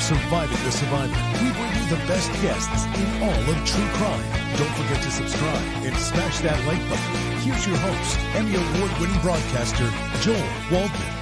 Surviving the Survivor. We bring you the best guests in all of true crime. Don't forget to subscribe and smash that like button. Here's your host, Emmy Award-winning broadcaster, Joel Waldman.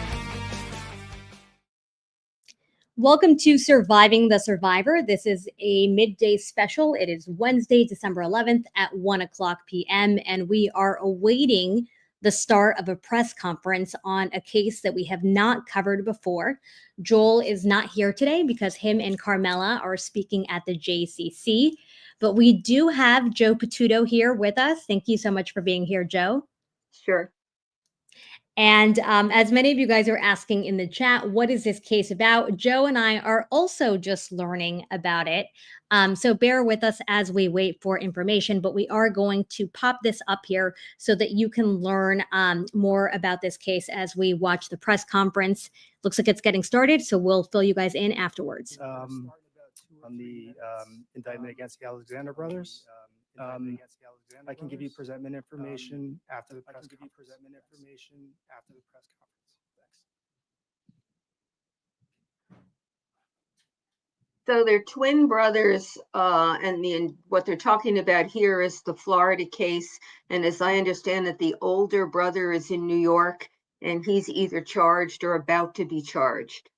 Welcome to Surviving the Survivor. This is a midday special. It is Wednesday, December 11th at 1 o'clock p.m. and we are awaiting the start of a press conference on a case that we have not covered before. Joel is not here today because him and Carmela are speaking at the JCC, but we do have Joe Patuto here with us. Thank you so much for being here, Joe. Sure. And as many of you guys are asking in the chat, what is this case about? Joe and I are also just learning about it. So bear with us as we wait for information, but we are going to pop this up here so that you can learn more about this case as we watch the press conference. Looks like it's getting started, so we'll fill you guys in afterwards. On the indictment against the Alexander brothers. I can give you presentment information after the press conference. Thanks. So they're twin brothers, and what they're talking about here is the Florida case. And as I understand it, the older brother is in New York, and he's either charged or about to be charged.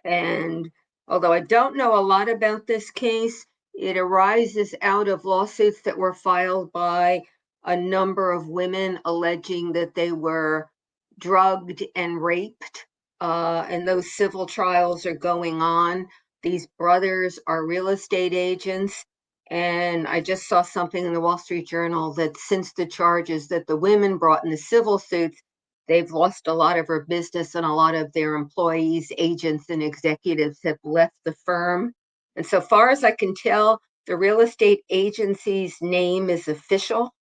And although I don't know a lot about this case, it arises out of lawsuits that were filed by a number of women alleging that they were drugged and raped. And those civil trials are going on. These brothers are real estate agents. And I just saw something in the Wall Street Journal that since the charges that the women brought in the civil suits, they've lost a lot of her business and a lot of their employees, agents, and executives have left the firm. And so far as I can tell, the real estate agency's name is official.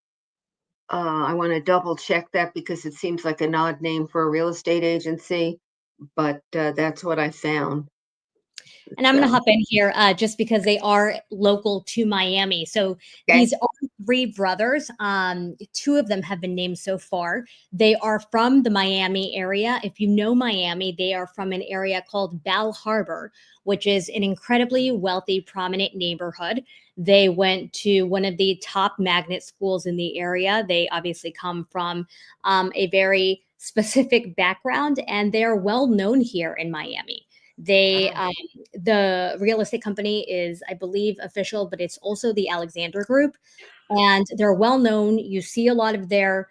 I want to double check that because it seems like an odd name for a real estate agency, but that's what I found. And I'm going to hop in here just because they are local to Miami. So these are three brothers. Two of them have been named so far. They are from the Miami area. If you know Miami, they are from an area called Bal Harbor, which is an incredibly wealthy, prominent neighborhood. They went to one of the top magnet schools in the area. They obviously come from a very specific background, and they are well known here in Miami. They, the real estate company is, I believe, official, but it's also the Alexander Group, and they're well known. You see a lot of their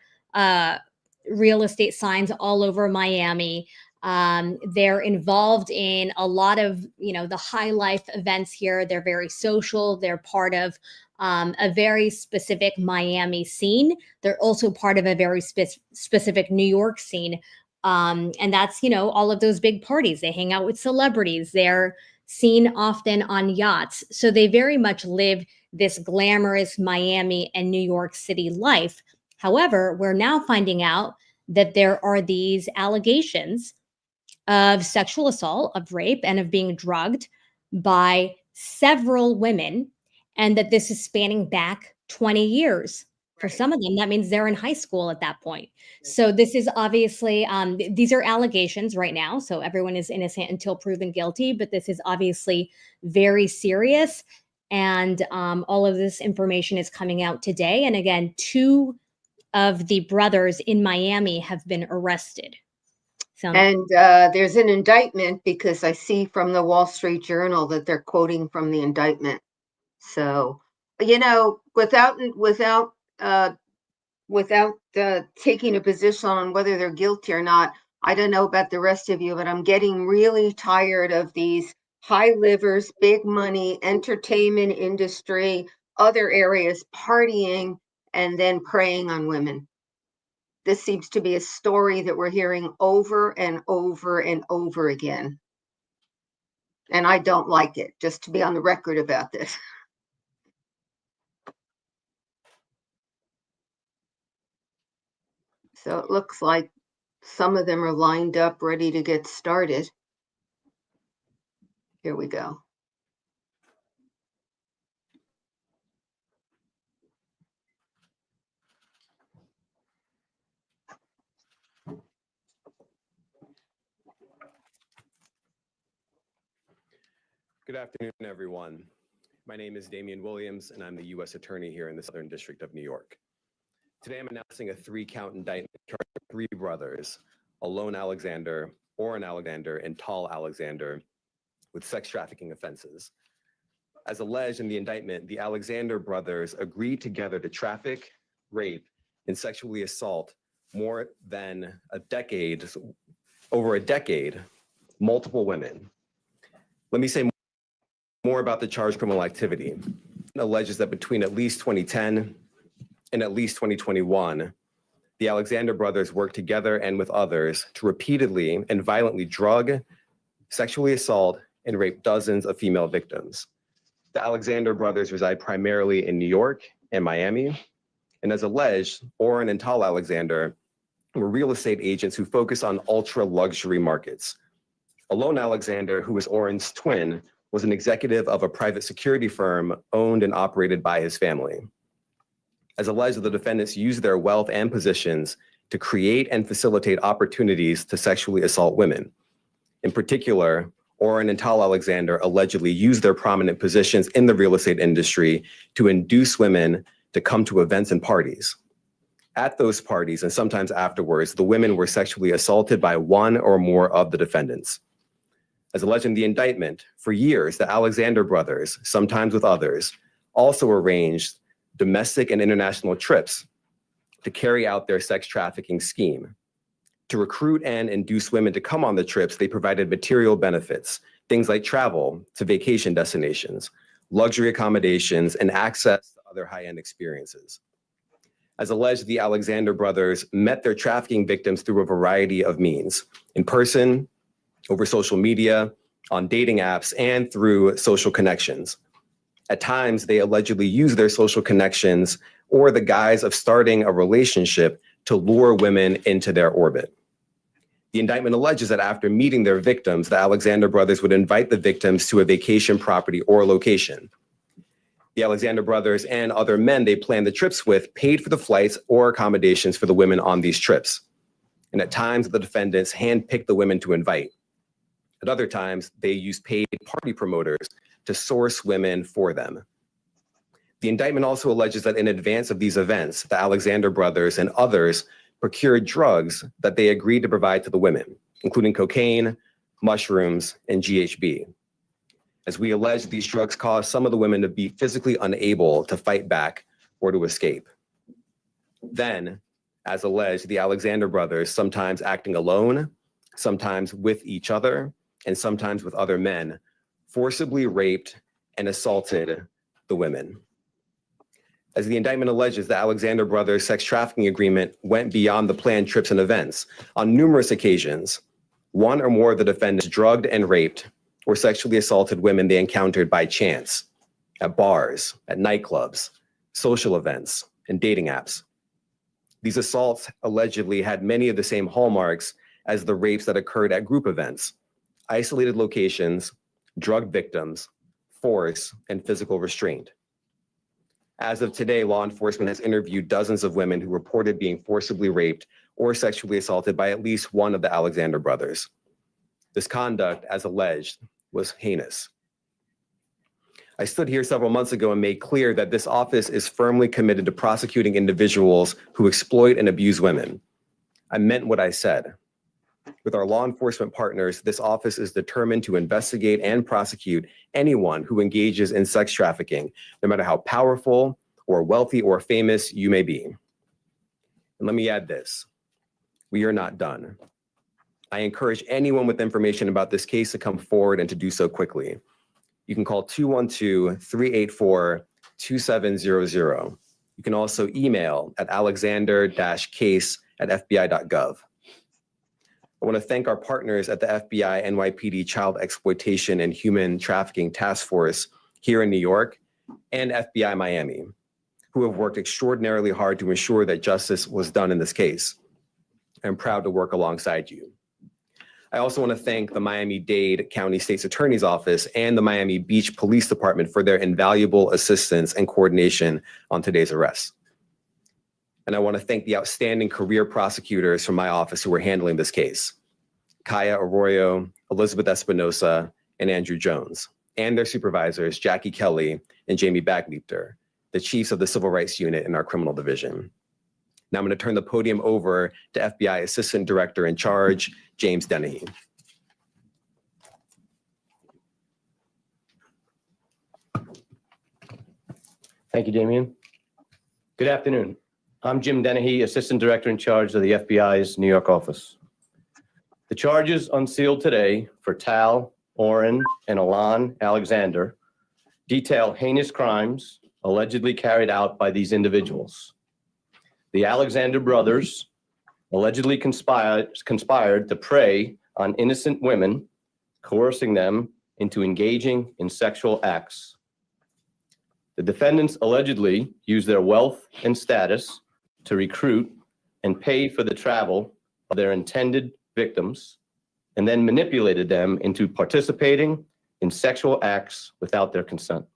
real estate signs all over Miami. They're involved in a lot of, the high life events here. They're very social. They're part of a very specific Miami scene. They're also part of a very specific New York scene. And that's, all of those big parties. They hang out with celebrities. They're seen often on yachts. So they very much live this glamorous Miami and New York City life. However, we're now finding out that there are these allegations of sexual assault, of rape, and of being drugged by several women, and that this is spanning back 20 years. For some of them, that means they're in high school at that point. So this is obviously, these are allegations right now. So everyone is innocent until proven guilty, but this is obviously very serious. And all of this information is coming out today. And again, two of the brothers in Miami have been arrested. And there's an indictment because I see from the Wall Street Journal that they're quoting from the indictment. So, without taking a position on whether they're guilty or not, I don't know about the rest of you, but I'm getting really tired of these high livers, big money, entertainment industry, other areas partying and then preying on women. This seems to be a story that we're hearing over and over and over again. And I don't like it, just to be on the record about this. So it looks like some of them are lined up, ready to get started. Here we go. Good afternoon, everyone. My name is Damian Williams, and I'm the U.S. Attorney here in the Southern District of New York. Today, I'm announcing a 3-count indictment charging 3 brothers, Alone Alexander, Oren Alexander, and Tal Alexander, with sex trafficking offenses. As alleged in the indictment, the Alexander brothers agreed together to traffic, rape, and sexually assault over a decade, multiple women. Let me say more about the charged criminal activity. It alleges that between at least 2010 and at least 2021, the Alexander brothers worked together and with others to repeatedly and violently drug, sexually assault, and rape dozens of female victims. The Alexander brothers reside primarily in New York and Miami, and as alleged, Oren and Tal Alexander were real estate agents who focus on ultra-luxury markets. Alone Alexander, who was Oren's twin, was an executive of a private security firm owned and operated by his family. As alleged, the defendants used their wealth and positions to create and facilitate opportunities to sexually assault women. In particular, Oren and Tal Alexander allegedly used their prominent positions in the real estate industry to induce women to come to events and parties. At those parties, and sometimes afterwards, the women were sexually assaulted by one or more of the defendants. As alleged in the indictment, for years, the Alexander brothers, sometimes with others, also arranged domestic and international trips to carry out their sex trafficking scheme. To recruit and induce women to come on the trips, they provided material benefits, things like travel to vacation destinations, luxury accommodations, and access to other high-end experiences. As alleged, the Alexander brothers met their trafficking victims through a variety of means: in person, over social media, on dating apps, and through social connections. At times, they allegedly used their social connections or the guise of starting a relationship to lure women into their orbit. The indictment alleges that after meeting their victims, the Alexander brothers would invite the victims to a vacation property or location. The Alexander brothers and other men they planned the trips with paid for the flights or accommodations for the women on these trips. And at times, the defendants handpicked the women to invite. At other times, they used paid party promoters to source women for them. The indictment also alleges that in advance of these events, the Alexander brothers and others procured drugs that they agreed to provide to the women, including cocaine, mushrooms, and GHB. As we allege, these drugs caused some of the women to be physically unable to fight back or to escape. Then, as alleged, the Alexander brothers, sometimes acting alone, sometimes with each other, and sometimes with other men, forcibly raped and assaulted the women. As the indictment alleges, the Alexander brothers' sex trafficking agreement went beyond the planned trips and events. On numerous occasions, one or more of the defendants drugged and raped or sexually assaulted women they encountered by chance at bars, at nightclubs, social events, and dating apps. These assaults allegedly had many of the same hallmarks as the rapes that occurred at group events: isolated locations, drug victims, force, and physical restraint. As of today, law enforcement has interviewed dozens of women who reported being forcibly raped or sexually assaulted by at least one of the Alexander brothers. This conduct, as alleged, was heinous. I stood here several months ago and made clear that this office is firmly committed to prosecuting individuals who exploit and abuse women. I meant what I said. With our law enforcement partners, this office is determined to investigate and prosecute anyone who engages in sex trafficking, no matter how powerful or wealthy or famous you may be. And let me add this: we are not done. I encourage anyone with information about this case to come forward and to do so quickly. You can call 212-384-2700. You can also email at alexander-case@fbi.gov. I want to thank our partners at the FBI NYPD Child Exploitation and Human Trafficking Task Force here in New York and FBI Miami, who have worked extraordinarily hard to ensure that justice was done in this case. I'm proud to work alongside you. I also want to thank the Miami-Dade County State's Attorney's Office and the Miami Beach Police Department for their invaluable assistance and coordination on today's arrest. And I want to thank the outstanding career prosecutors from my office who are handling this case: Kaya Arroyo, Elizabeth Espinosa, and Andrew Jones. and their supervisors, Jackie Kelly and Jamie Bagleiter, the chiefs of the Civil Rights Unit in our criminal division. Now I'm going to turn the podium over to FBI Assistant Director in Charge, James Dennehy. Thank you, Damian. Good afternoon. I'm Jim Dennehy, Assistant Director in Charge of the FBI's New York office. The charges unsealed today for Tal, Oren, and Alon Alexander detail heinous crimes allegedly carried out by these individuals. The Alexander brothers allegedly conspired to prey on innocent women, coercing them into engaging in sexual acts. The defendants allegedly used their wealth and status to recruit and pay for the travel of their intended victims, and then manipulated them into participating in sexual acts without their consent.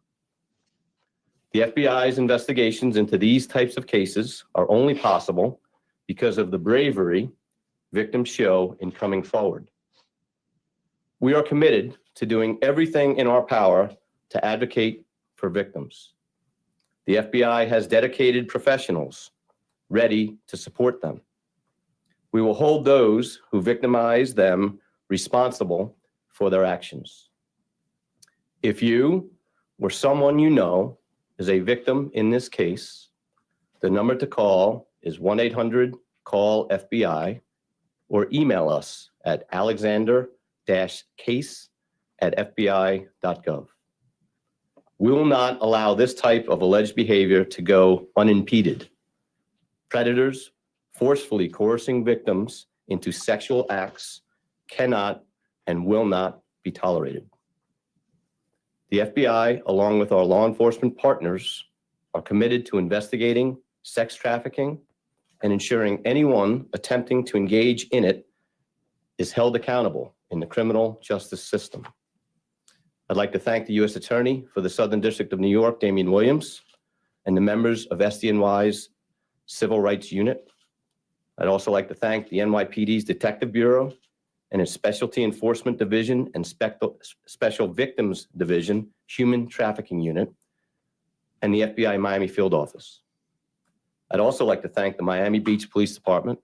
The FBI's investigations into these types of cases are only possible because of the bravery victims show in coming forward. We are committed to doing everything in our power to advocate for victims. The FBI has dedicated professionals ready to support them. We will hold those who victimize them responsible for their actions. If you or someone you know is a victim in this case, the number to call is 1-800-CALL-FBI or email us at alexander-case@fbi.gov. We will not allow this type of alleged behavior to go unimpeded. Predators forcefully coercing victims into sexual acts cannot and will not be tolerated. The FBI, along with our law enforcement partners, are committed to investigating sex trafficking and ensuring anyone attempting to engage in it is held accountable in the criminal justice system. I'd like to thank the U.S. Attorney for the Southern District of New York, Damian Williams, and the members of SDNY's Civil Rights Unit. I'd also like to thank the NYPD's Detective Bureau and its Specialty Enforcement Division and Special Victims Division, Human Trafficking Unit, and the FBI Miami Field Office. I'd also like to thank the Miami Beach Police Department,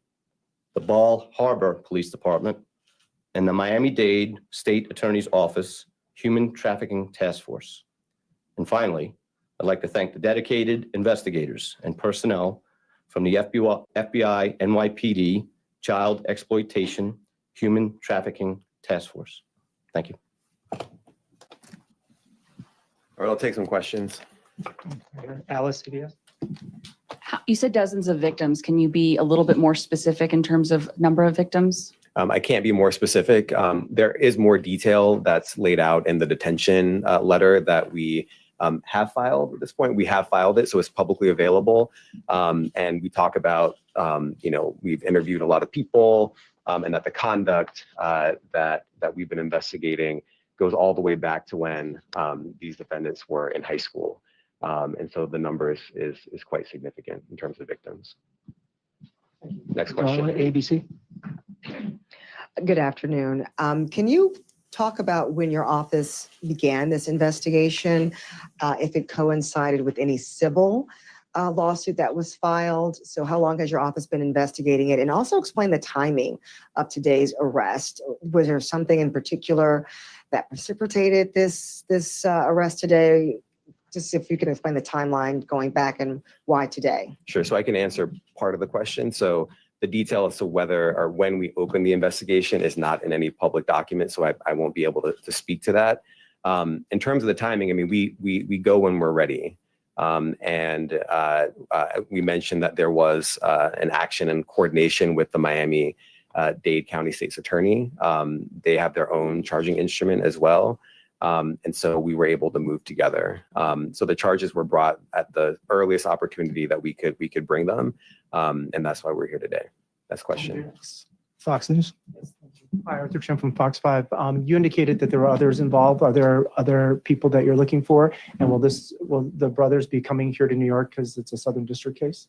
the Bal Harbor Police Department, and the Miami-Dade State Attorney's Office Human Trafficking Task Force. And finally, I'd like to thank the dedicated investigators and personnel from the FBI NYPD Child Exploitation Human Trafficking Task Force. Thank you. All right, I'll take some questions. Alice, CBS. You said dozens of victims. Can you be a little bit more specific in terms of number of victims? I can't be more specific. There is more detail that's laid out in the detention letter that we have filed at this point. We have filed it, so it's publicly available. And we talk about, we've interviewed a lot of people, and that the conduct that we've been investigating goes all the way back to when these defendants were in high school. And so the number is quite significant in terms of victims. Next question. ABC. Good afternoon. Can you talk about when your office began this investigation, if it coincided with any civil lawsuit that was filed? So how long has your office been investigating it? And also explain the timing of today's arrest. Was there something in particular that precipitated this arrest today? Just if you can explain the timeline going back and why today. Sure. So I can answer part of the question. So the detail as to whether or when we open the investigation is not in any public document, so I won't be able to speak to that. In terms of the timing, I mean, we go when we're ready. And we mentioned that there was an action in coordination with the Miami-Dade County State's Attorney. They have their own charging instrument as well. And so we were able to move together. So the charges were brought at the earliest opportunity that we could bring them. And that's why we're here today. Next question. Fox News. Hi, Arthur Chen from Fox 5. You indicated that there were others involved. Are there other people that you're looking for? And will the brothers be coming here to New York because it's a Southern District case?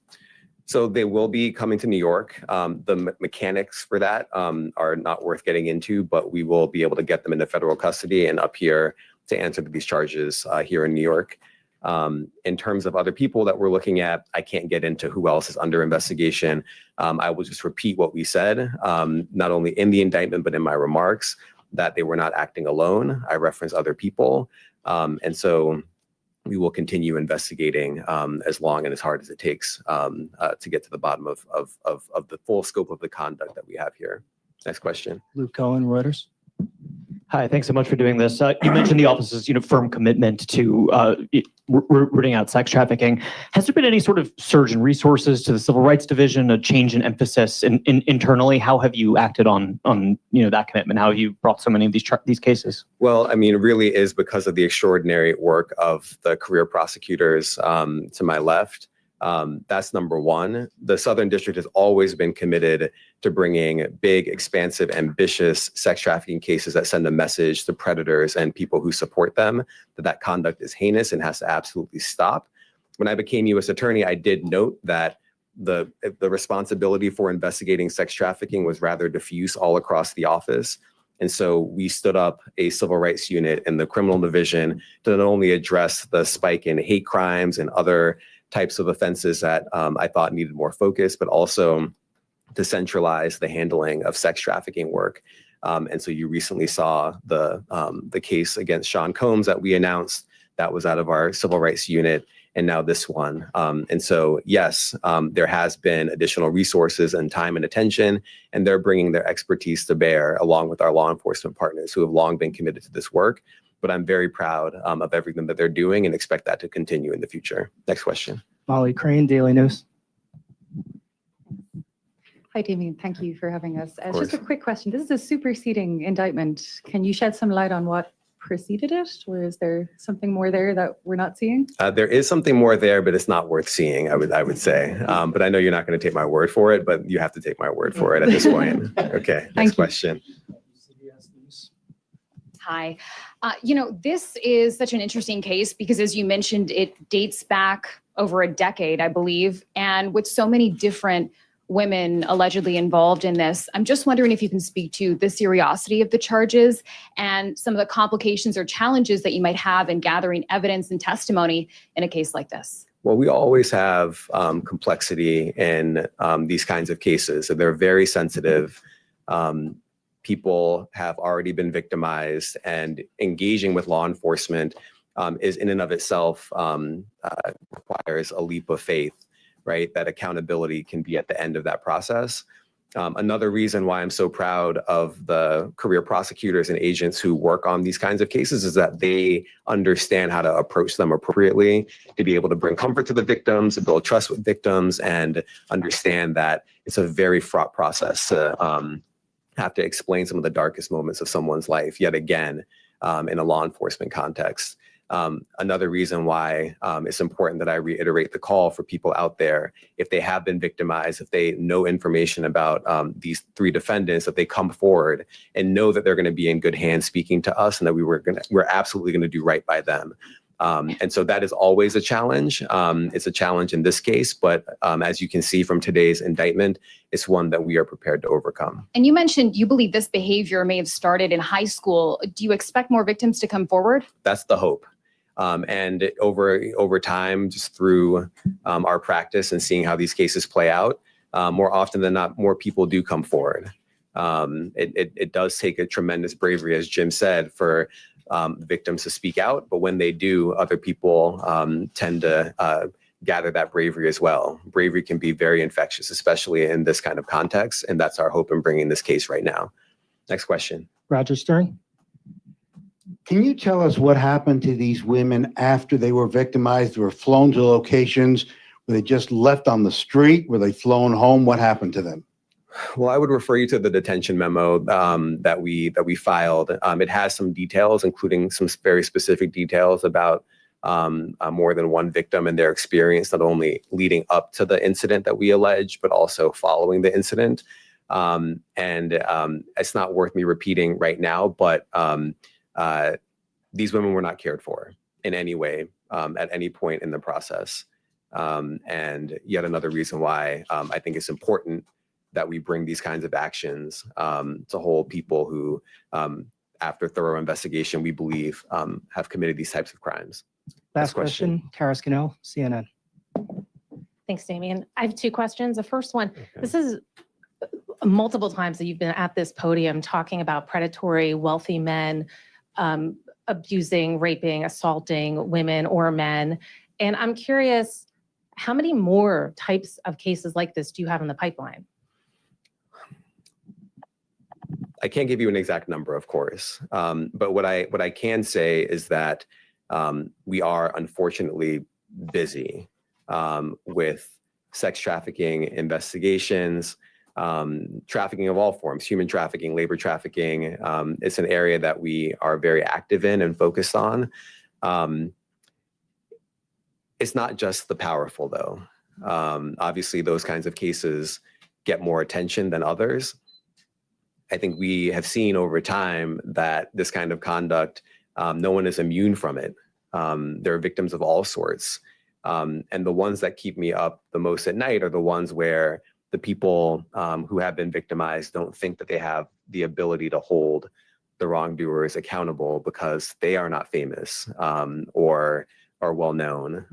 So they will be coming to New York. The mechanics for that are not worth getting into, but we will be able to get them into federal custody. And up here, to answer these charges here in New York. In terms of other people that we're looking at, I can't get into who else is under investigation. I will just repeat what we said, not only in the indictment, but in my remarks, that they were not acting alone. I reference other people. And so we will continue investigating as long and as hard as it takes to get to the bottom of the full scope of the conduct that we have here. Next question. Luke Cohen, Reuters. Hi, thanks so much for doing this. You mentioned the office's firm commitment to rooting out sex trafficking. Has there been any sort of surge in resources to the Civil Rights Division, a change in emphasis internally? How have you acted on that commitment? How have you brought so many of these cases? Well, I mean, it really is because of the extraordinary work of the career prosecutors to my left. That's number one. The Southern District has always been committed to bringing big, expansive, ambitious sex trafficking cases that send a message to predators and people who support them that conduct is heinous and has to absolutely stop. When I became U.S. Attorney, I did note that the responsibility for investigating sex trafficking was rather diffuse all across the office. And so we stood up a civil rights unit in the criminal division to not only address the spike in hate crimes and other types of offenses that I thought needed more focus, but also to centralize the handling of sex trafficking work. And so you recently saw the case against Sean Combs that we announced that was out of our civil rights unit, and now this one. And so, yes, there has been additional resources and time and attention, and they're bringing their expertise to bear along with our law enforcement partners who have long been committed to this work. But I'm very proud of everything that they're doing and expect that to continue in the future. Next question. Molly Crane, Daily News. Hi, Damien. Thank you for having us. Of Just a course. quick question. This is a superseding indictment. Can you shed some light on what preceded it? Or is there something more there that we're not seeing? There is something more there, but it's not worth seeing, I would say. But I know you're not going to take my word for it, but you have to take my word for it at this point. Okay, Thank next you. question. Hi. This is such an interesting case because, as you mentioned, it dates back over a decade, I believe. And with so many different women allegedly involved in this, I'm just wondering if you can speak to the seriousity of the charges and some of the complications or challenges that you might have in gathering evidence and testimony in a case like this. Well, we always have complexity in these kinds of cases. So they're very sensitive. People have already been victimized, and engaging with law enforcement is in and of itself requires a leap of faith, right? That accountability can be at the end of that process. Another reason why I'm so proud of the career prosecutors and agents who work on these kinds of cases is that they understand how to approach them appropriately, to be able to bring comfort to the victims, to build trust with victims, and understand that it's a very fraught process to have to explain some of the darkest moments of someone's life, yet again, in a law enforcement context. Another reason why it's important that I reiterate the call for people out there, if they have been victimized, if they know information about these three defendants, that they come forward and know that they're going to be in good hands speaking to us, and that we're absolutely going to do right by them. And so that is always a challenge. It's a challenge in this case, but as you can see from today's indictment, it's one that we are prepared to overcome. And you mentioned you believe this behavior may have started in high school. Do you expect more victims to come forward? That's the hope. And over time, just through our practice and seeing how these cases play out, more often than not, more people do come forward. It does take a tremendous bravery, as Jim said, for victims to speak out. But when they do, other people tend to gather that bravery as well. Bravery can be very infectious, especially in this kind of context. And that's our hope in bringing this case right now. Next question. Roger Stern. Can you tell us what happened to these women after they were victimized? They were flown to locations. Were they just left on the street? Were they flown home? What happened to them? Well, I would refer you to the detention memo that we filed. It has some details, including some very specific details about more than one victim and their experience, not only leading up to the incident that we allege, but also following the incident. And it's not worth me repeating right now, but these women were not cared for in any way at any point in the process. And yet another reason why I think it's important that we bring these kinds of actions to hold people who after thorough investigation, we believe have committed these types of crimes. Last question, Kara Scannell, CNN. Thanks, Damien. I have two questions. The first one, this is multiple times that you've been at this podium talking about predatory, wealthy men abusing, raping, assaulting women or men. And I'm curious, how many more types of cases like this do you have in the pipeline? I can't give you an exact number, of course, but what I can say is that we are unfortunately busy with sex trafficking investigations, trafficking of all forms, human trafficking, labor trafficking. It's an area that we are very active in and focused on. It's not just the powerful, though. Obviously, those kinds of cases get more attention than others. I think we have seen over time that this kind of conduct, no one is immune from it. There are victims of all sorts. And the ones that keep me up the most at night are the ones where the people who have been victimized don't think that they have the ability to hold the wrongdoers accountable because they are not famous or are well known.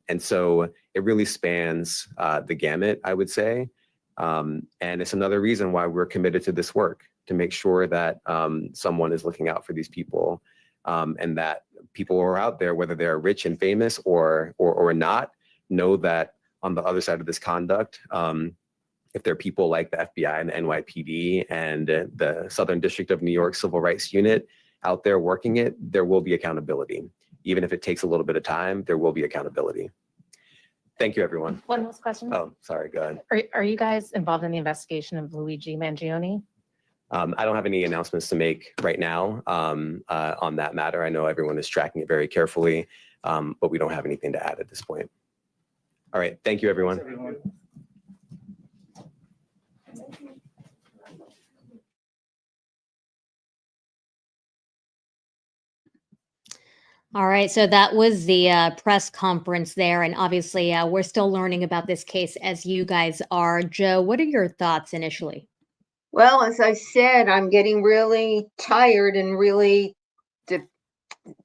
And so it really spans the gamut, I would say. And it's another reason why we're committed to this work, to make sure that someone is looking out for these people and that people who are out there, whether they're rich and famous or not, know that on the other side of this conduct, if there are people like the FBI and the NYPD and the Southern District of New York Civil Rights Unit out there working it, there will be accountability. Even if it takes a little bit of time, there will be accountability. Thank you, everyone. One last question. Oh, sorry, go ahead. Are you guys involved in the investigation of Luigi Mangione? I don't have any announcements to make right now on that matter. I know everyone is tracking it very carefully, but we don't have anything to add at this point. All right, thank you, everyone. Thanks, everyone. All right, so that was the press conference there, and obviously we're still learning about this case as you guys are. Joe, what are your thoughts initially? Well, as I said, I'm getting really tired and really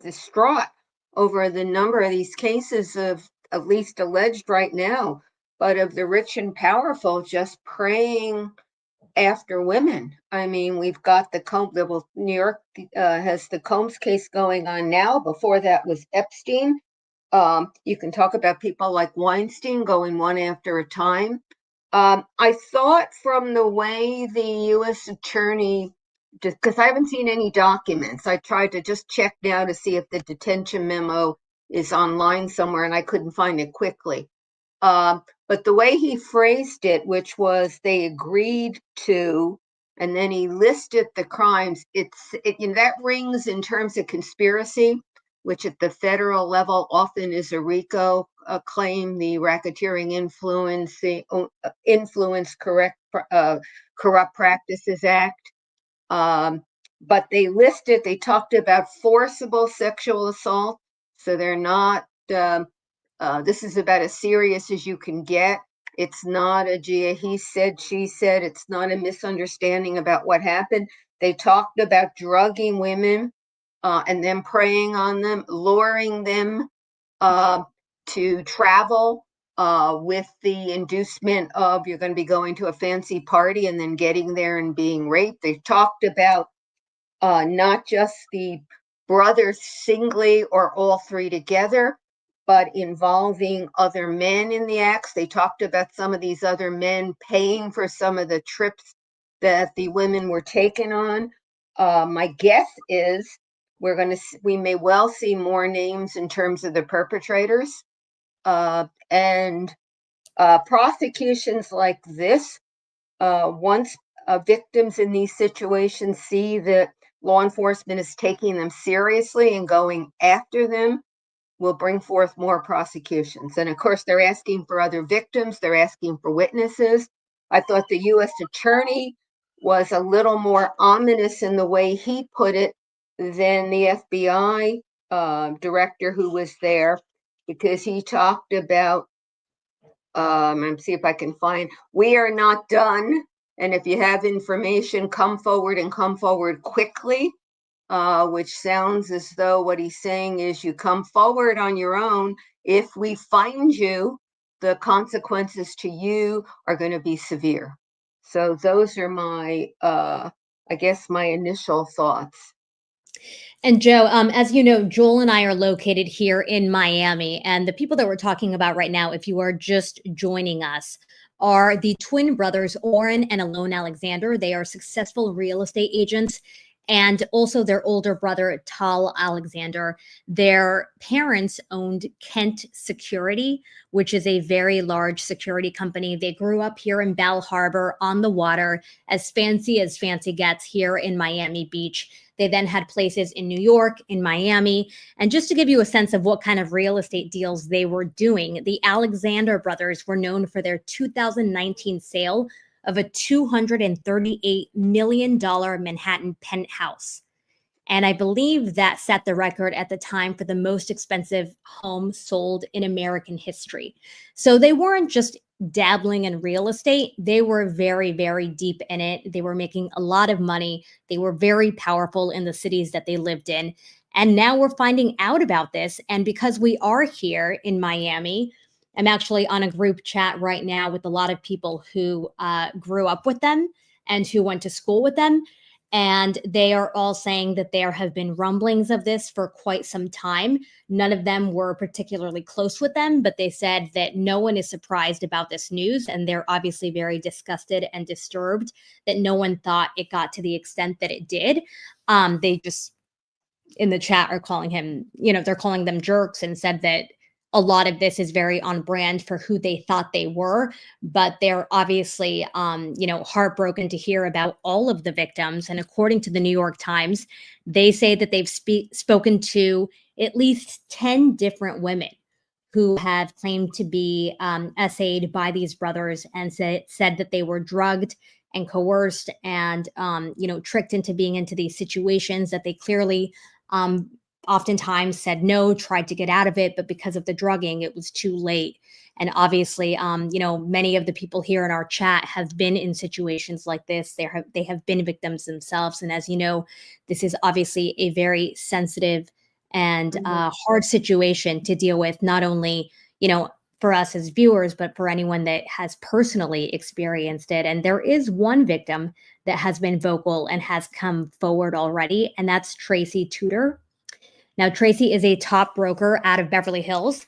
distraught over the number of these cases of, at least alleged right now, but of the rich and powerful just preying after women. I mean, we've got the New York has the Combs case going on now. Before that was Epstein. You can talk about people like Weinstein going one after a time. I thought from the way the U.S. attorney, because I haven't seen any documents, I tried to just check now to see if the detention memo is online somewhere, and I couldn't find it quickly. But the way he phrased it, which was they agreed to, and then he listed the crimes, that rings in terms of conspiracy, which at the federal level often is a RICO claim, the Racketeering Influence Corrupt Practices Act. But they talked about forcible sexual assault, so they're not. This is about as serious as you can get. It's not a he said, she said. It's not a misunderstanding about what happened. They talked about drugging women and then preying on them, luring them to travel with the inducement of you're going to be going to a fancy party and then getting there and being raped. They talked about not just the brothers singly or all three together, but involving other men in the acts. They talked about some of these other men paying for some of the trips that the women were taken on. My guess is we may well see more names in terms of the perpetrators. And prosecutions like this, once victims in these situations see that law enforcement is taking them seriously and going after them, will bring forth more prosecutions. And of course, they're asking for other victims. They're asking for witnesses. I thought the U.S. attorney was a little more ominous in the way he put it than the FBI director who was there, because he talked about, and see if I can find, we are not done. And if you have information, come forward and come forward quickly. which sounds as though what he's saying is you come forward on your own. If we find you, the consequences to you are going to be severe. So those are my, I guess, my initial thoughts. And Joe, as you know, Joel and I are located here in Miami, and the people that we're talking about right now, if you are just joining us, are the twin brothers, Oren and Alon Alexander. They are successful real estate agents, and also their older brother, Tal Alexander. Their parents owned Kent Security, which is a very large security company. They grew up here in Bal Harbor on the water, as fancy gets here in Miami Beach. They then had places in New York, in Miami. And just to give you a sense of what kind of real estate deals they were doing, the Alexander brothers were known for their 2019 sale of a $238 million Manhattan penthouse. And I believe that set the record at the time for the most expensive home sold in American history. So they weren't just dabbling in real estate. They were very, very deep in it. They were making a lot of money. They were very powerful in the cities that they lived in. And now we're finding out about this. And because we are here in Miami, I'm actually on a group chat right now with a lot of people who grew up with them and who went to school with them. And they are all saying that there have been rumblings of this for quite some time. None of them were particularly close with them, but they said that no one is surprised about this news. And they're obviously very disgusted and disturbed that no one thought it got to the extent that it did. They just, in the chat, are calling him, they're calling them jerks, and said that a lot of this is very on brand for who they thought they were, but they're obviously, heartbroken to hear about all of the victims. And according to the New York Times, they say that they've spoken to at least 10 different women who have claimed to be essayed by these brothers, and said that they were drugged and coerced and, tricked into being into these situations that they clearly, oftentimes said no, tried to get out of it, but because of the drugging, it was too late. And obviously, many of the people here in our chat have been in situations like this. They have been victims themselves. And as you know, this is obviously a very sensitive and hard situation to deal with, not only, for us as viewers, but for anyone that has personally experienced it. And there is one victim that has been vocal and has come forward already, and that's Tracy Tudor. Now, Tracy is a top broker out of Beverly Hills,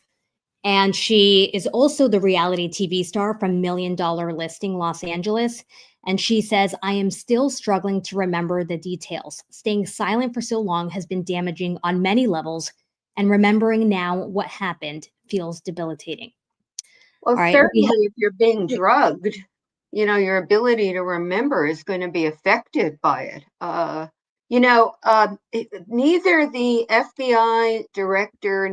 and she is also the reality TV star from $1 Million Listing Los Angeles. And she says, I am still struggling to remember the details. Staying silent for so long has been damaging on many levels, and remembering now what happened feels debilitating. Well, All right, certainly if you're being drugged, your ability to remember is going to be affected by it. Neither the FBI director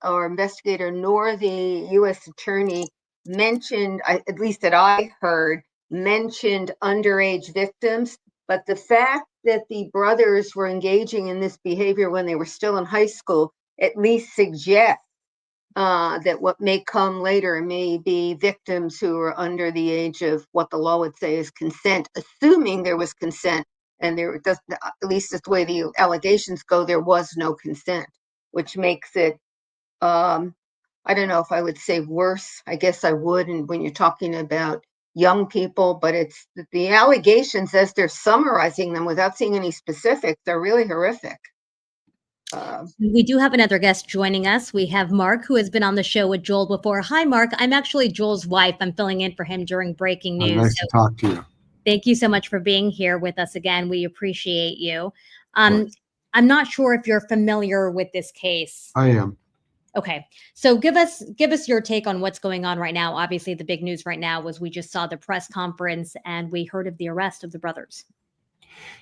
or investigator nor the U.S. attorney mentioned, at least that I heard, mentioned underage victims. But the fact that the brothers were engaging in this behavior when they were still in high school at least suggests that what may come later may be victims who are under the age of what the law would say is consent, assuming there was consent. And there does, at least that's the way the allegations go, there was no consent, which makes it, I don't know if I would say worse. I guess I would. And when you're talking about young people, but it's the allegations as they're summarizing them without seeing any specifics, they're really horrific. We do have another guest joining us. We have Mark, who has been on the show with Joel before. Hi, Mark. I'm actually Joel's wife. I'm filling in for him during breaking news. Nice to talk to you. Thank you so much for being here with us again. We appreciate you. I'm not sure if you're familiar with this case. I am. Okay. So give us your take on what's going on right now. Obviously, the big news right now was we just saw the press conference and we heard of the arrest of the brothers.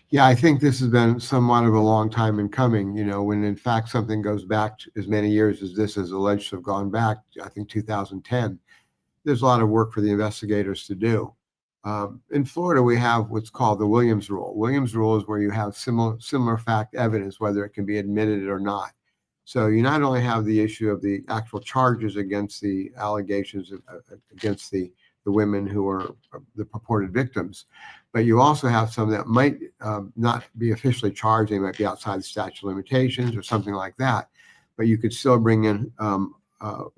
Yeah, I think this has been somewhat of a long time in coming, when in fact something goes back as many years as this is alleged to have gone back, I think 2010. There's a lot of work for the investigators to do. In Florida, we have what's called the Williams Rule. Williams Rule is where you have similar fact evidence, whether it can be admitted or not. So you not only have the issue of the actual charges against the allegations against the the women who are the purported victims. But you also have some that might not be officially charged. They might be outside the statute of limitations or something like that. But you could still bring in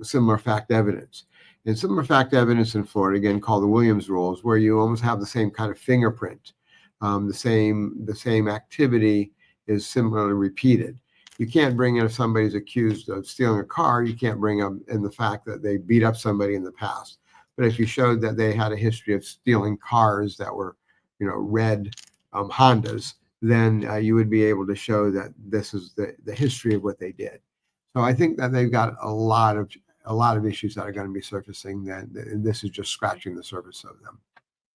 similar fact evidence. And similar fact evidence in Florida, again, called the Williams rules, where you almost have the same kind of fingerprint. The same activity is similarly repeated. You can't bring in if somebody's accused of stealing a car, you can't bring them in the fact that they beat up somebody in the past. But if you showed that they had a history of stealing cars that were, red Hondas, then you would be able to show that this is the history of what they did. So I think that they've got a lot of issues that are going to be surfacing, and this is just scratching the surface of them.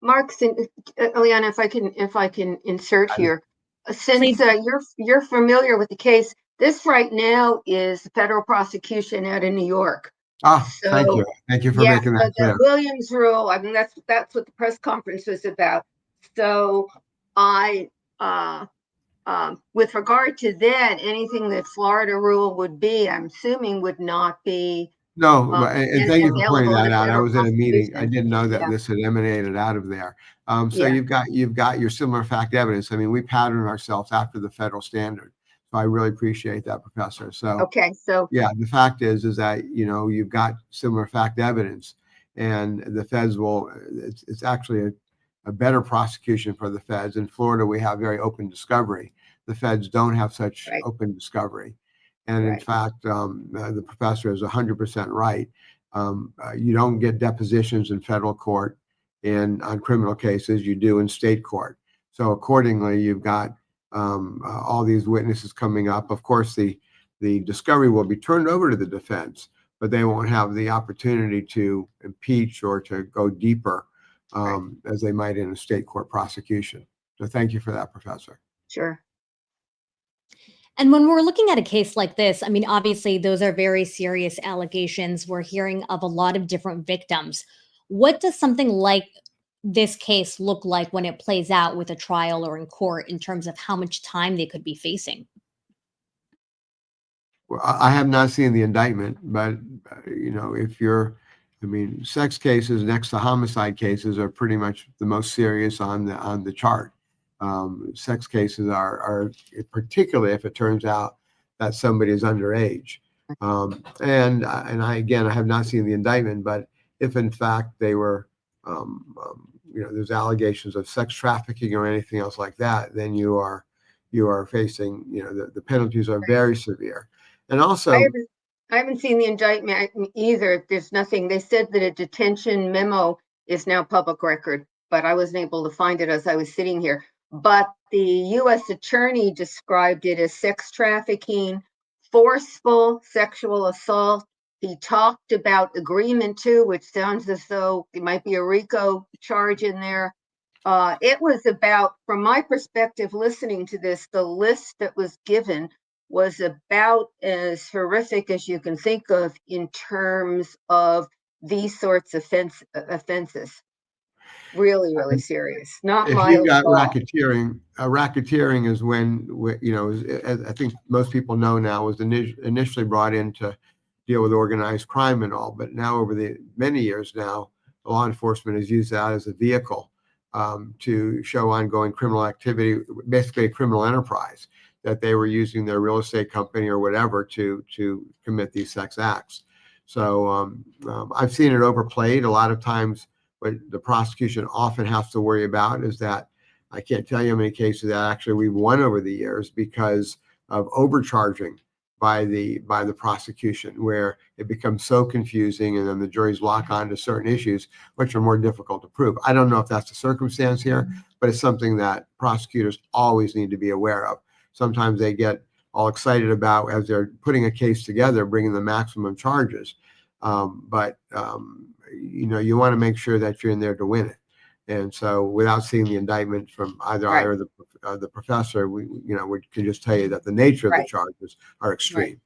Mark, Eliana, if I can insert here, since you're familiar with the case, this right now is the federal prosecution out of New York. Thank you. Thank you for making that clear. The Williams rule. I mean, that's what the press conference was about. So with regard to that, anything that Florida rule would be, I'm assuming would not be. No, and thank you for pointing that out. I was in a meeting. I didn't know that Yeah. this had emanated out of there. So Yeah. you've got your similar fact evidence. I mean, we pattern ourselves after the federal standard. So I really appreciate that, Professor. So Okay, so yeah, the fact is that you've got similar fact evidence, and the feds will. It's actually a better prosecution for the feds. In Florida, we have very open discovery. The feds don't have such open discovery. And in fact, the professor is 100% right. You don't get depositions in federal court on criminal cases. You do in state court. So accordingly, you've got all these witnesses coming up. Of course, the discovery will be turned over to the defense, but they won't have the opportunity to impeach or to go deeper as they might in a state court prosecution. So thank you for that, Professor. Sure. And when we're looking at a case like this, I mean, obviously, those are very serious allegations. We're hearing of a lot of different victims. What does something like this case look like when it plays out with a trial or in court in terms of how much time they could be facing? Well, I have not seen the indictment, but sex cases next to homicide cases are pretty much the most serious on the chart. Sex cases are particularly if it turns out that somebody is underage. And I have not seen the indictment, but if in fact they were, there's allegations of sex trafficking or anything else like that, then you are facing, the penalties are very severe. And also, I haven't seen the indictment either. There's nothing. They said that a detention memo is now public record, but I wasn't able to find it as I was sitting here. But the U.S. attorney described it as sex trafficking, forceful sexual assault. He talked about agreement too, which sounds as though it might be a RICO charge in there. It was about, from my perspective, listening to this, the list that was given was about as horrific as you can think of in terms of these sorts of offenses. Really, really serious. Not if mild you got at all. racketeering is when, I think most people know now, was initially brought in to deal with organized crime and all, but now over the many years now, law enforcement has used that as a vehicle to show ongoing criminal activity, basically a criminal enterprise, that they were using their real estate company or whatever to commit these sex acts. So I've seen it overplayed. A lot of times what the prosecution often has to worry about is that I can't tell you how many cases that actually we've won over the years because of overcharging by the prosecution, where it becomes so confusing and then the juries lock on to certain issues which are more difficult to prove. I don't know if that's the circumstance here, but it's something that prosecutors always need to be aware of. Sometimes they get all excited about, as they're putting a case together, bringing the maximum charges. But you want to make sure that you're in there to win it. And so without seeing the indictment from either I or the professor, we can just tell you that the nature of the charges are extreme. Right.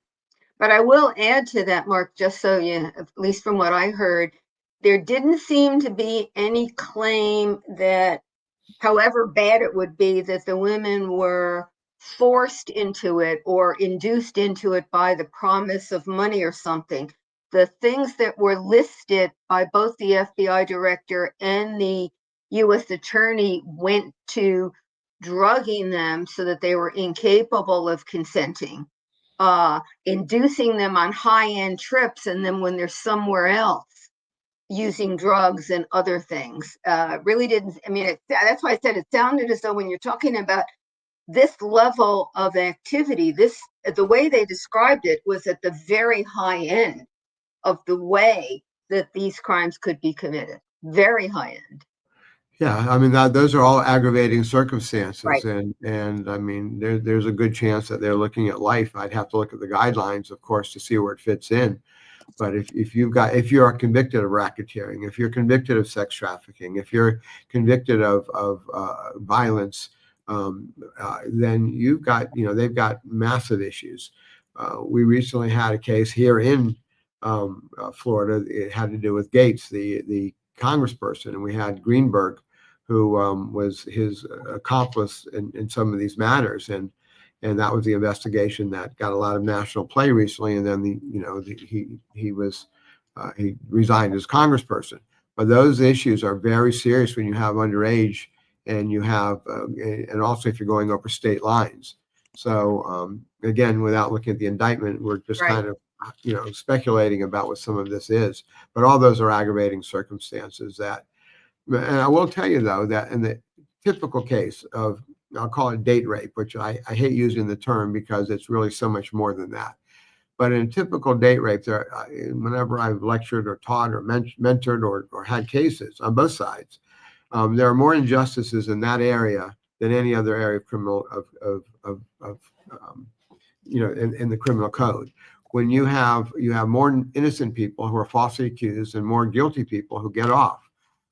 But I will add to that, Mark, just so at least from what I heard, there didn't seem to be any claim that, however bad it would be, that the women were forced into it or induced into it by the promise of money or something. the things that were listed by both the FBI director and the U.S. attorney went to drugging them so that they were incapable of consenting, inducing them on high-end trips, and then when they're somewhere else, using drugs and other things. Really didn't, I mean, that's why I said it sounded as though when you're talking about this level of activity, the way they described it was at the very high end of the way that these crimes could be committed. Very high end. Yeah, I mean, those are all aggravating circumstances. Right. And I mean, there's a good chance that they're looking at life. I'd have to look at the guidelines, of course, to see where it fits in. But if you are convicted of racketeering, if you're convicted of sex trafficking, if you're convicted of violence, then you've got, they've got massive issues. We recently had a case here in Florida. It had to do with Gates, the congressperson, and we had Greenberg, who was his accomplice in some of these matters, and that was the investigation that got a lot of national play recently. And then he resigned as congressperson. But those issues are very serious when you have underage, and you have and also if you're going over state lines. So again, without looking at the indictment, we're just kind of speculating about what some of this is. But all those are aggravating circumstances that. And I will tell you, though, that in the typical case of, I'll call it date rape, which I hate using the term because it's really so much more than that. But in typical date rape, whenever I've lectured or taught or mentored or had cases on both sides, there are more injustices in that area than any other area of criminal in the criminal code. When you have more innocent people who are falsely accused and more guilty people who get off,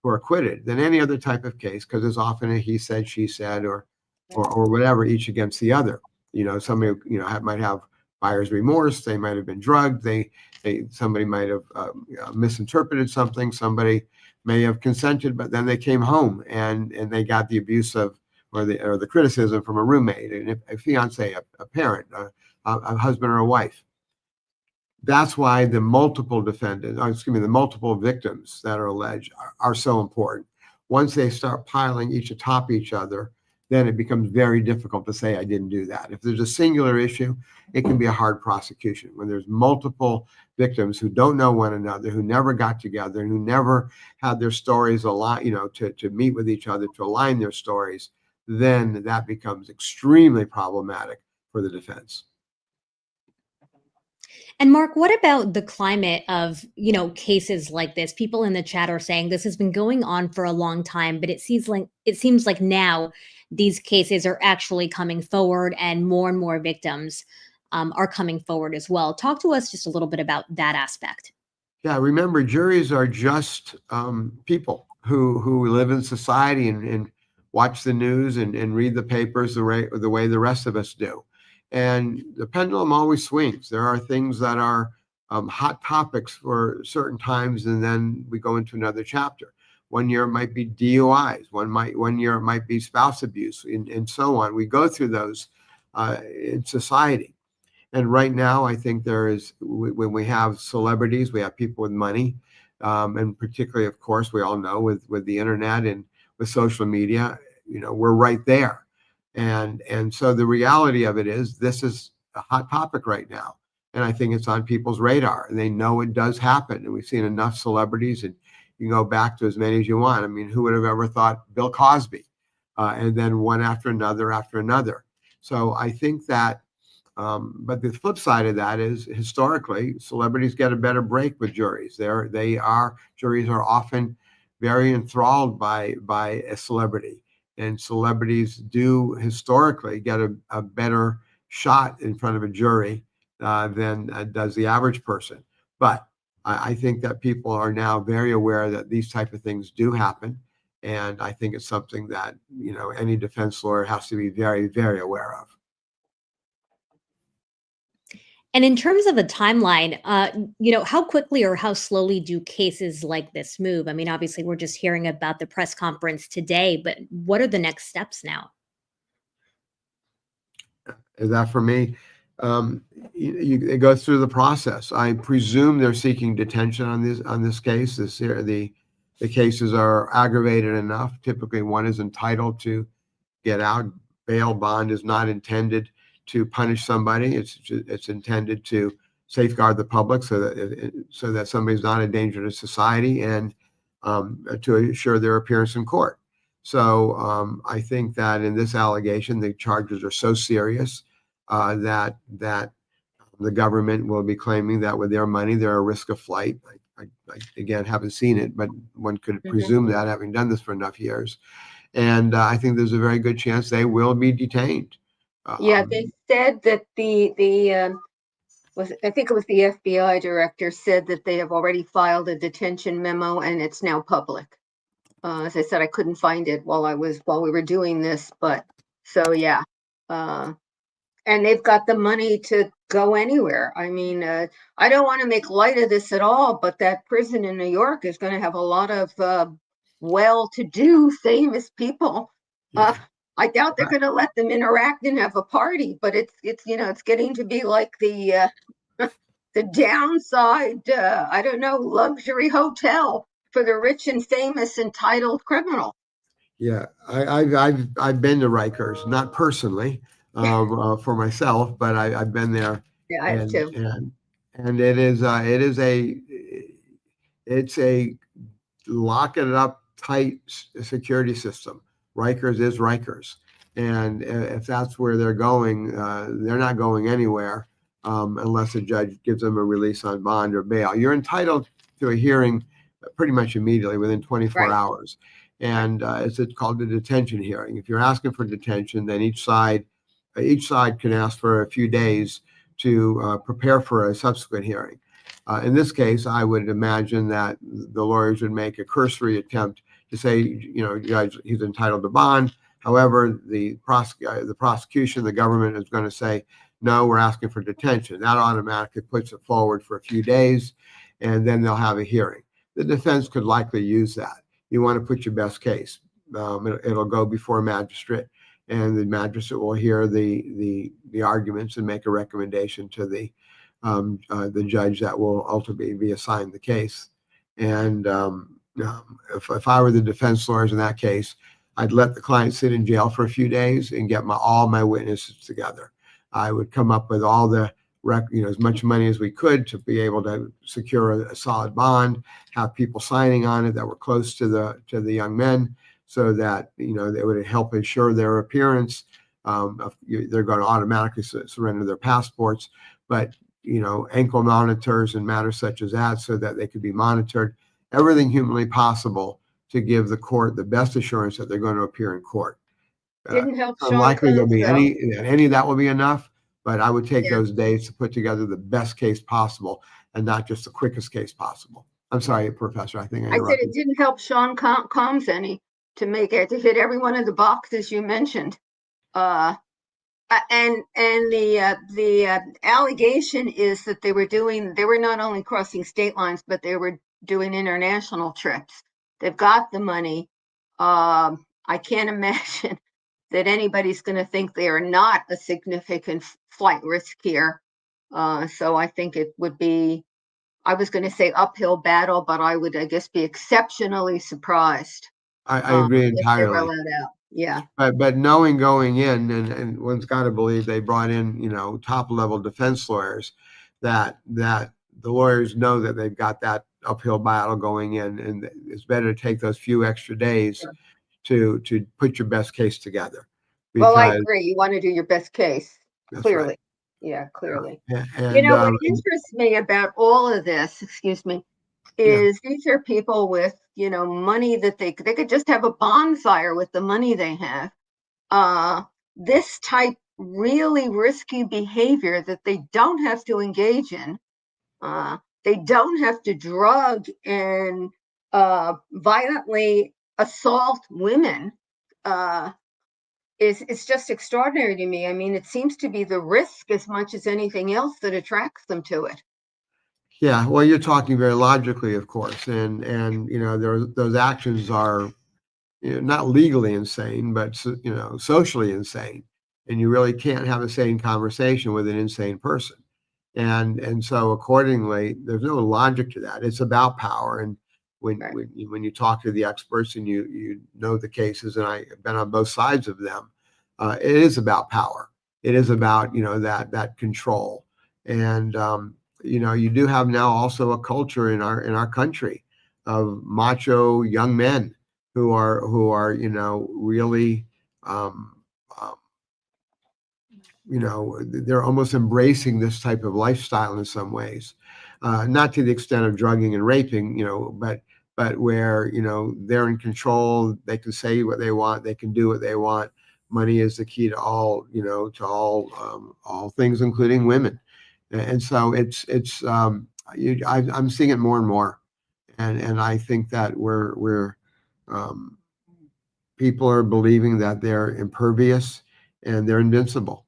who are acquitted, than any other type of case, because there's often a he said, she said, or whatever, each against the other. Somebody might have buyer's remorse. They might have been drugged. Somebody might have misinterpreted something. Somebody may have consented, but then they came home and they got the abuse of or the criticism from a roommate, and a fiance, a parent, a husband or a wife. That's why the multiple the multiple victims that are alleged are so important. Once they start piling each atop each other, then it becomes very difficult to say, I didn't do that. If there's a singular issue, it can be a hard prosecution. When there's multiple victims who don't know one another, who never got together, and who never had their stories align, to meet with each other, to align their stories, then that becomes extremely problematic for the defense. And Mark, what about the climate of, cases like this? People in the chat are saying this has been going on for a long time, but it seems like now these cases are actually coming forward and more victims are coming forward as well. Talk to us just a little bit about that aspect. Yeah, remember, juries are just people who live in society and watch the news and read the papers the way the rest of us do. And the pendulum always swings. There are things that are hot topics for certain times, and then we go into another chapter. One year it might be DUIs. One year it might be spouse abuse, and so on. We go through those in society. And right now, I think when we have celebrities, we have people with money, and particularly, of course, we all know with the internet and with social media, we're right there. And so the reality of it is this is a hot topic right now. And I think it's on people's radar, and they know it does happen. And we've seen enough celebrities, and you can go back to as many as you want. I mean, who would have ever thought Bill Cosby? And then one after another. So I think that, but the flip side of that is historically, celebrities get a better break with juries. Juries are often very enthralled by a celebrity. And celebrities do historically get a better shot in front of a jury than does the average person. But I think that people are now very aware that these type of things do happen. And I think it's something that, any defense lawyer has to be very, very aware of. And in terms of a timeline, how quickly or how slowly do cases like this move? I mean, obviously, we're just hearing about the press conference today, but what are the next steps now? Is that for me? It goes through the process. I presume they're seeking detention on this case. The cases are aggravated enough. Typically, one is entitled to get out. Bail bond is not intended to punish somebody. It's intended to safeguard the public so that somebody's not a danger to society, and to assure their appearance in court. So I think that in this allegation, the charges are so serious that the government will be claiming that with their money, they're a risk of flight. I again haven't seen it, but one could presume that, having done this for enough years. And I think there's a very good chance they will be detained. Yeah, they said that I think it was the FBI director said that they have already filed a detention memo and it's now public. As I said, I couldn't find it while we were doing this, but so yeah. And they've got the money to go anywhere. I mean, I don't want to make light of this at all, but that prison in New York is going to have a lot of well-to-do, famous people. Yeah. I doubt they're going to let them interact and have a party, but it's getting to be like the downside, I don't know, luxury hotel for the rich and famous entitled criminal. Yeah, I've been to Rikers, not personally, for myself, but I've been there. Yeah, I have too. And it's a lock it up tight security system. Rikers is Rikers, and if that's where they're going, they're not going anywhere unless a judge gives them a release on bond or bail. You're entitled to a hearing pretty much immediately within 24 hours. And it's called a detention hearing. If you're asking for detention, then each side can ask for a few days to prepare for a subsequent hearing. In this case, I would imagine that the lawyers would make a cursory attempt to say, Judge, he's entitled to bond. However, the prosecution, the government is going to say, no, we're asking for detention. That automatically puts it forward for a few days, and then they'll have a hearing. The defense could likely use that. You want to put your best case. It'll go before a magistrate, and the magistrate will hear the arguments and make a recommendation to the judge that will ultimately be assigned the case. And if I were the defense lawyers in that case, I'd let the client sit in jail for a few days and get all my witnesses together. I would come up with all the as much money as we could to be able to secure a solid bond, have people signing on it that were close to the young men, so that they would help ensure their appearance. They're going to automatically surrender their passports, but ankle monitors and matters such as that, so that they could be monitored. Everything humanly possible to give the court the best assurance that they're going to appear in court. Didn't help Sean Unlikely there'll be Combs, any of that will be enough. But I would take those days to put together the best case possible and not just the quickest case possible. I'm sorry, Professor. I think I said it didn't help Sean Combs any to hit every one of the boxes you mentioned. And the allegation is that they were not only crossing state lines, but they were doing international trips. They've got the money. I can't imagine that anybody's going to think they are not a significant flight risk here. So I think it would be, I was going to say uphill battle, but I would, I guess, be exceptionally surprised. I agree entirely. If they were let out. Yeah. But knowing going in, and one's got to believe they brought in, top level defense lawyers, that the lawyers know that they've got that uphill battle going in, and it's better to take those few extra days to put your best case together. Well, I agree. You want to do your best case, clearly. Right. Yeah, clearly. And, what interests me about all of this, is these are people with, money that they could just have a bonfire with the money they have. This type really risky behavior that they don't have to engage in. They don't have to drug and violently assault women. It's just extraordinary to me. I mean, it seems to be the risk as much as anything else that attracts them to it. Yeah, well, you're talking very logically, of course, and those actions are not legally insane, but socially insane. and you really can't have a sane conversation with an insane person. And so accordingly, there's no logic to that. It's about power. And when you talk to the experts and you know the cases, and I've been on both sides of them, it is about power. It is about, that control. And you do have now also a culture in our country of macho young men who are really they're almost embracing this type of lifestyle in some ways, not to the extent of drugging and raping, but where they're in control. They can say what they want. They can do what they want. Money is the key to all all things, including women. And so I'm seeing it more and more, and I think that we're people are believing that they're impervious and they're invincible,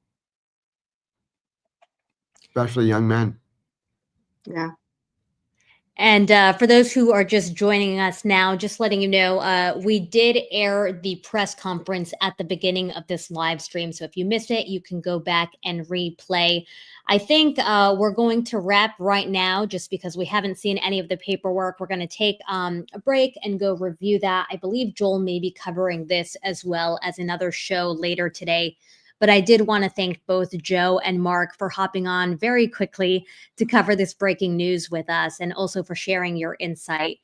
especially young men. Yeah. And for those who are just joining us now, just letting you know, we did air the press conference at the beginning of this live stream. So if you missed it, you can go back and replay. I think we're going to wrap right now just because we haven't seen any of the paperwork. We're going to take a break and go review that. I believe Joel may be covering this as well as another show later today. But I did want to thank both Joe and Mark for hopping on very quickly to cover this breaking news with us, and also for sharing your insight.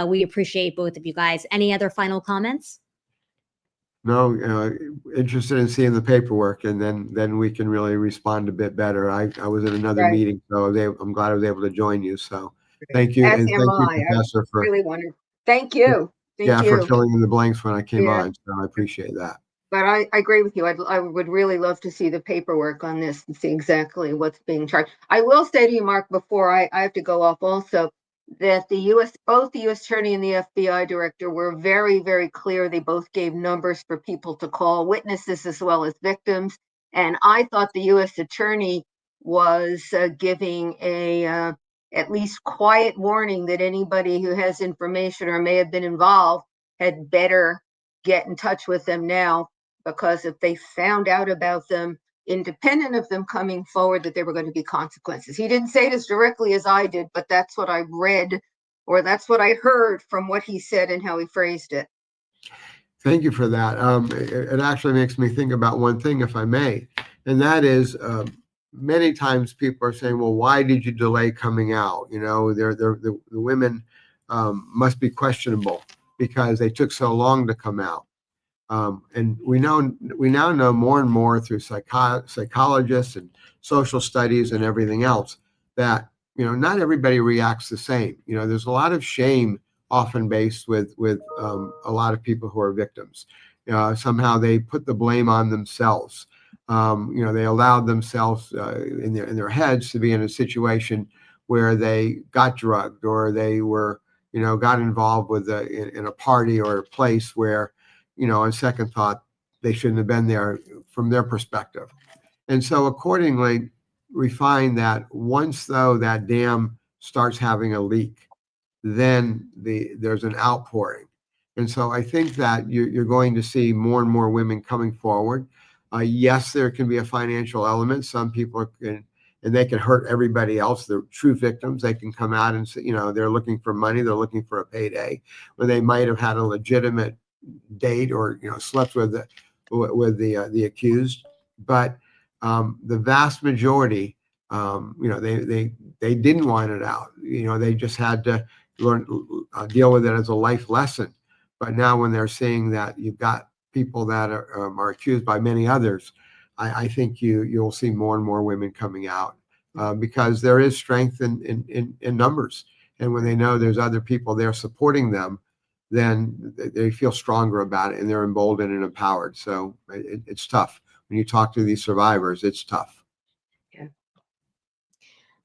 We appreciate both of you guys. Any other final comments? No, interested in seeing the paperwork, and then we can really respond a bit better. I was in another meeting, so I'm glad I was able to join you. So thank you, As and am thank you, I. Professor, for Really wanted. Thank you. Thank for you. filling in the blanks when I came Yeah. on. So I appreciate that. But I agree with you. I would really love to see the paperwork on this and see exactly what's being charged. I will say to you, Mark, before I have to go off also, that both the U.S. Attorney and the FBI Director were very, very clear. They both gave numbers for people to call, witnesses as well as victims. And I thought the U.S. Attorney was giving a at least quiet warning that anybody who has information or may have been involved had better get in touch with them now, because if they found out about them, independent of them coming forward, that there were going to be consequences. He didn't say this directly as I did, but that's what I read, or that's what I heard from what he said and how he phrased it. Thank you for that. It actually makes me think about one thing, if I may, and that is many times people are saying, well, why did you delay coming out? The women must be questionable because they took so long to come out. And we now know more and more through psychologists and social studies and everything else that not everybody reacts the same. There's a lot of shame often based with a lot of people who are victims. Somehow they put the blame on themselves. They allowed themselves in their heads to be in a situation where they got drugged, or they were got involved with in a party or a place where on second thought, they shouldn't have been there from their perspective. And so accordingly, we find that once though that dam starts having a leak, then there's an outpouring. And so I think that you're going to see more and more women coming forward. Yes, there can be a financial element. Some people and they can hurt everybody else. The true victims, they can come out and say, they're looking for money, they're looking for a payday, when they might have had a legitimate date or slept with the accused. But the vast majority, they didn't want it out. They just had to learn deal with it as a life lesson. But now when they're seeing that you've got people that are accused by many others, I think you'll see more and more women coming out because there is strength in numbers. And when they know there's other people there supporting them, then they feel stronger about it and they're emboldened and empowered. So it's tough. When you talk to these survivors, it's tough.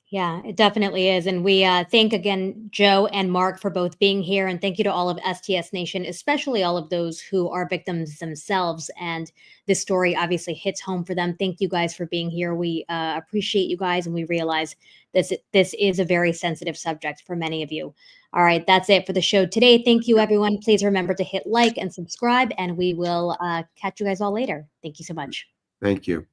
Yeah, it definitely is. And we thank again, Joe and Mark, for both being here. And thank you to all of STS Nation, especially all of those who are victims themselves. And this story obviously hits home for them. Thank you guys for being here. We appreciate you guys. And we realize this is a very sensitive subject for many of you. All right, that's it for the show today. Thank you, everyone. Please remember to hit like and subscribe, and we will catch you guys all later. Thank you so much. Thank you.